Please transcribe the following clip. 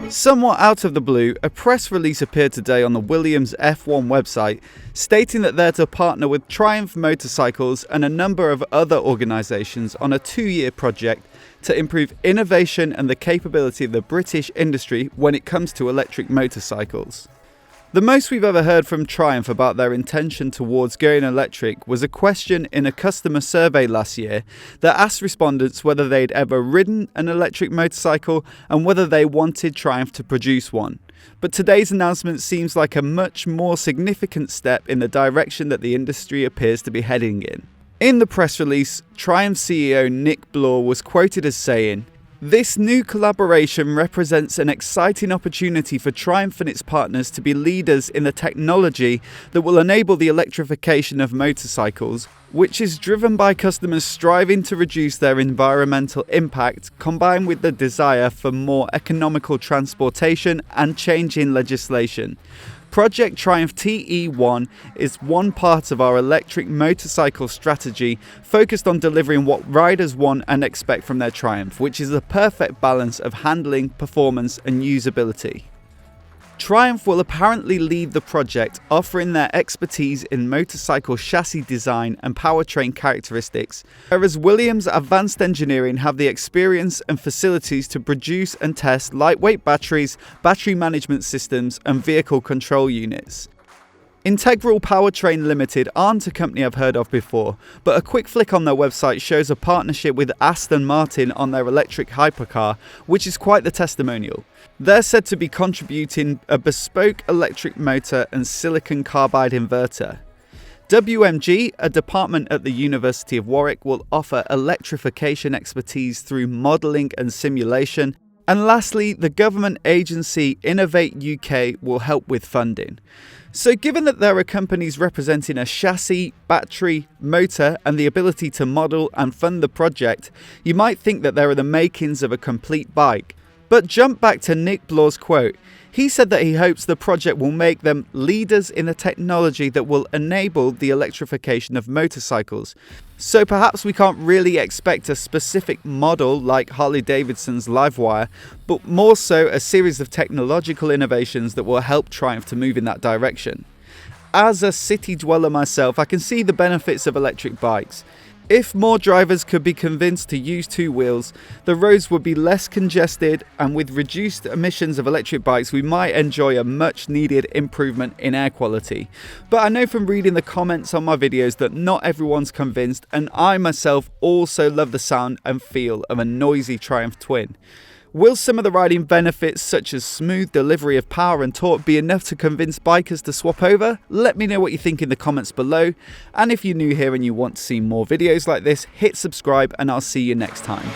Somewhat out of the blue, a press release appeared today on the Williams F1 website stating that they're to partner with Triumph Motorcycles and a number of other organisations on a 2-year project to improve innovation and the capability of the British industry when it comes to electric motorcycles. The most we've ever heard from Triumph about their intention towards going electric was a question in a customer survey last year that asked respondents whether they'd ever ridden an electric motorcycle and whether they wanted Triumph to produce one. But today's announcement seems like a much more significant step in the direction that the industry appears to be heading in. In the press release, Triumph CEO Nick Bloor was quoted as saying, "This new collaboration represents an exciting opportunity for Triumph and its partners to be leaders in the technology that will enable the electrification of motorcycles, which is driven by customers striving to reduce their environmental impact, combined with the desire for more economical transportation and change in legislation. Project Triumph TE-1 is one part of our electric motorcycle strategy focused on delivering what riders want and expect from their Triumph, which is a perfect balance of handling, performance and usability." Triumph will apparently lead the project, offering their expertise in motorcycle chassis design and powertrain characteristics, whereas Williams Advanced Engineering have the experience and facilities to produce and test lightweight batteries, battery management systems, and vehicle control units. Integral Powertrain Limited aren't a company I've heard of before, but a quick flick on their website shows a partnership with Aston Martin on their electric hypercar, which is quite the testimonial. They're said to be contributing a bespoke electric motor and silicon carbide inverter. WMG, a department at the University of Warwick, will offer electrification expertise through modelling and simulation. And lastly, the government agency Innovate UK will help with funding. So given that there are companies representing a chassis, battery, motor and the ability to model and fund the project, you might think that there are the makings of a complete bike. But jump back to Nick Bloor's quote. He said that he hopes the project will make them leaders in the technology that will enable the electrification of motorcycles. So perhaps we can't really expect a specific model like Harley-Davidson's Livewire, but more so a series of technological innovations that will help Triumph to move in that direction. As a city dweller myself, I can see the benefits of electric bikes. If more drivers could be convinced to use 2 wheels, the roads would be less congested, and with reduced emissions of electric bikes, we might enjoy a much needed improvement in air quality. But I know from reading the comments on my videos that not everyone's convinced, and I myself also love the sound and feel of a noisy Triumph Twin. Will some of the riding benefits, such as smooth delivery of power and torque, be enough to convince bikers to swap over? Let me know what you think in the comments below. And if you're new here and you want to see more videos like this, hit subscribe and I'll see you next time.